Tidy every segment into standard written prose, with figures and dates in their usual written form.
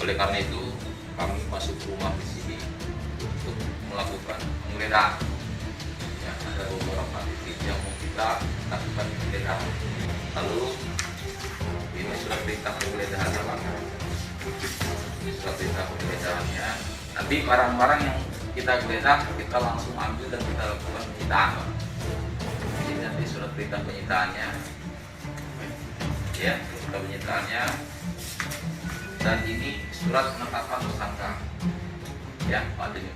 Oleh karena itu kami masuk ke rumah di sini untuk melakukan penggeledahan. Ya, ada beberapa titik yang mau kita lakukan penggeledahan. Lalu ini surat perintah penggeledahan Pak. Ini surat perintah penggeledahannya. Nanti barang-barang yang kita geledah kita langsung ambil dan kita lakukan penyitaan Pak. Ini nanti surat perintah penyitaannya. Ya, surat penyitaannya. Dan ini surat penetapan tersangka. Ya, Pak Denny.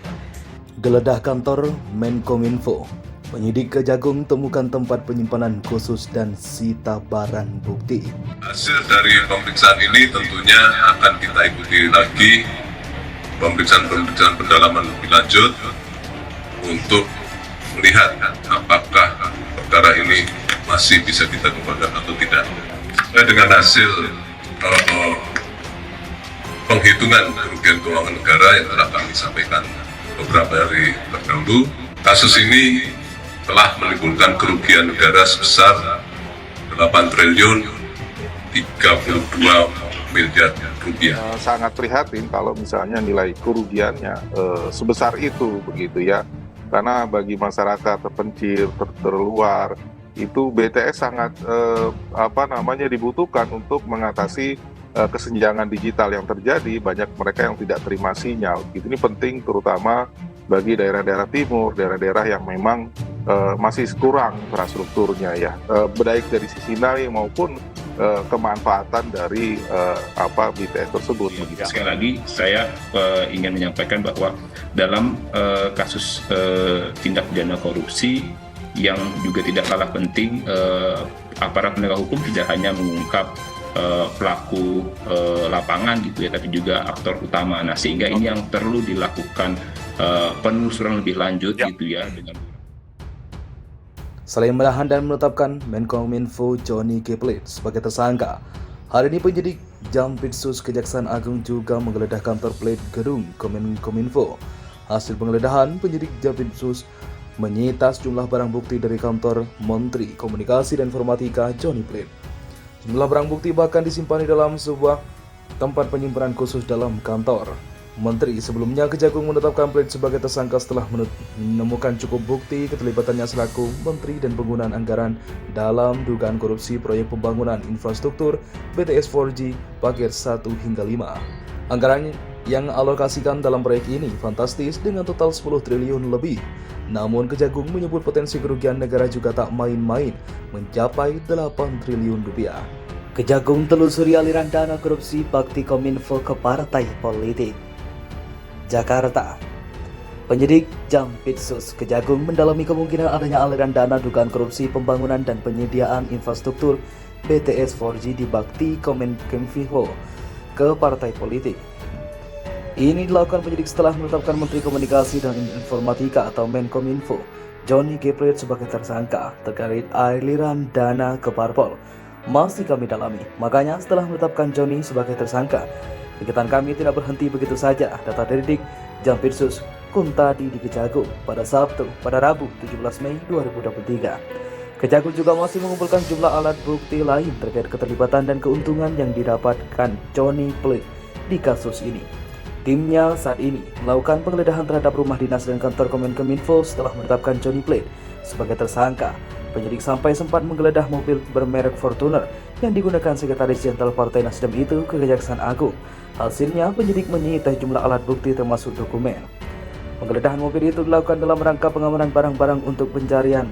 Geledah kantor Menkominfo. Penyidik Kejagung temukan tempat penyimpanan khusus dan sita barang bukti. Hasil dari pemeriksaan ini tentunya akan kita ikuti lagi pemeriksaan pendalaman lebih lanjut untuk melihat apakah perkara ini masih bisa kita kembangkan atau tidak. Sesuai dengan hasil penghitungan kerugian keuangan negara yang telah kami sampaikan beberapa hari terdahulu, kasus ini telah menimbulkan kerugian negara sebesar 8 triliun 32 miliar rupiah. Sangat prihatin kalau misalnya nilai kerugiannya sebesar itu begitu ya, karena bagi masyarakat terpencil, terluar itu BTS sangat dibutuhkan untuk mengatasi kesenjangan digital yang terjadi. Banyak mereka yang tidak terima sinyal. Ini penting terutama bagi daerah-daerah timur, daerah-daerah yang memang masih kurang infrastrukturnya ya, baik dari sisi nilai maupun kemanfaatan dari BTS tersebut. Ya, sekali lagi saya ingin menyampaikan bahwa dalam kasus tindak pidana korupsi yang juga tidak kalah penting, aparat penegak hukum tidak hanya mengungkap pelaku lapangan gitu ya, tapi juga aktor utama. Nah, sehingga ini yang perlu dilakukan penelusuran lebih lanjut gitu ya. Selain menahan dan menetapkan Menkominfo Johnny G. Plate sebagai tersangka, hari ini penyidik Jampitsus Kejaksaan Agung juga menggeledah kantor Plate gedung Kominfo. Hasil penggeledahan, penyidik Jampitsus menyita sejumlah barang bukti dari kantor Menteri Komunikasi dan Informatika Johnny Plate. Sejumlah barang bukti bahkan disimpan di dalam sebuah tempat penyimpanan khusus dalam kantor Menteri. Sebelumnya Kejagung menetapkan Plate sebagai tersangka setelah menemukan cukup bukti keterlibatannya selaku Menteri dan penggunaan anggaran dalam dugaan korupsi proyek pembangunan infrastruktur BTS 4G paket 1 hingga 5. Anggaran yang alokasikan dalam proyek ini fantastis dengan total 10 triliun lebih. Namun Kejagung menyebut potensi kerugian negara juga tak main-main, mencapai 8 triliun rupiah. Kejagung telusuri aliran dana korupsi bakti Kominfo ke partai politik. Jakarta. Penyidik Jampitsus Kejagung mendalami kemungkinan adanya aliran dana dugaan korupsi pembangunan dan penyediaan infrastruktur BTS 4G di bakti Kominfo ke partai politik. Ini dilakukan penyidik setelah menetapkan Menteri Komunikasi dan Informatika atau Menkominfo Johnny G. Plate sebagai tersangka terkait aliran dana ke parpol. Masih kami dalami, makanya setelah menetapkan Johnny sebagai tersangka, kegiatan kami tidak berhenti begitu saja. Data dari Dik Jampitsus Kuntadi di Kejagung pada Rabu 17 Mei 2023. Kejagung juga masih mengumpulkan jumlah alat bukti lain terkait keterlibatan dan keuntungan yang didapatkan Johnny Plate di kasus ini. Timnya saat ini melakukan penggeledahan terhadap rumah dinas dan kantor Kominfo setelah menetapkan Johnny Plate sebagai tersangka. Penyidik sampai sempat menggeledah mobil bermerek Fortuner yang digunakan Sekretaris Jenderal Partai Nasdem itu ke Kejaksaan Agung. Hasilnya, penyidik menyita jumlah alat bukti termasuk dokumen. Penggeledahan mobil itu dilakukan dalam rangka pengamanan barang-barang untuk pencairan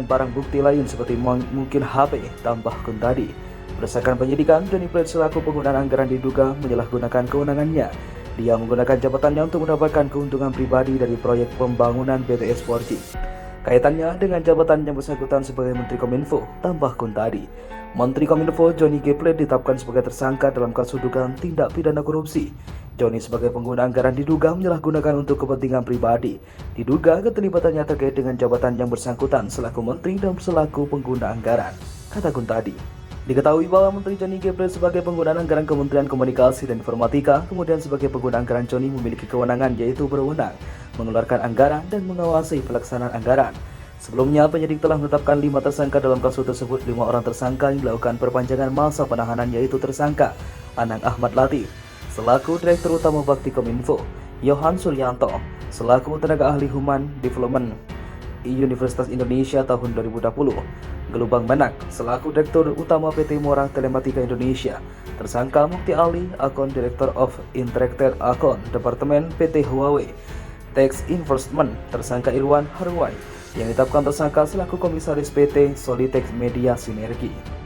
barang bukti lain seperti mungkin HP, tambah Kuntadi. Berdasarkan penyidikan, Johnny Plate selaku penggunaan anggaran diduga menyalahgunakan kewenangannya. Dia menggunakan jabatannya untuk mendapatkan keuntungan pribadi dari proyek pembangunan BTS 4G. Kaitannya dengan jabatan yang bersangkutan sebagai Menteri Kominfo, tambah Kuntadi. Menteri Kominfo Johnny G. Plate ditetapkan sebagai tersangka dalam kasus dugaan tindak pidana korupsi. Johnny sebagai pengguna anggaran diduga menyalahgunakan untuk kepentingan pribadi. Diduga keterlibatannya terkait dengan jabatan yang bersangkutan selaku Menteri dan selaku pengguna anggaran, kata Kuntadi. Diketahui bahwa Menteri Johnny G. Plate sebagai penggunaan anggaran Kementerian Komunikasi dan Informatika, kemudian sebagai pengguna anggaran Johnny memiliki kewenangan yaitu berwenang mengeluarkan anggaran dan mengawasi pelaksanaan anggaran. Sebelumnya, penyidik telah menetapkan 5 tersangka dalam kasus tersebut. 5 orang tersangka yang dilakukan perpanjangan masa penahanan yaitu tersangka Anang Ahmad Latif, selaku Direktur Utama Bakti Kominfo, Yohan Suryanto selaku Tenaga Ahli Human Development Universitas Indonesia tahun 2020, Gelubang Menak selaku Direktur Utama PT Mora Telematika Indonesia, tersangka Mukti Ali, Akun Director of Interactive Akun Departemen PT Huawei Tax Enforcement, tersangka Irwan Harwai yang ditetapkan tersangka selaku Komisaris PT Solitex Media Sinergi.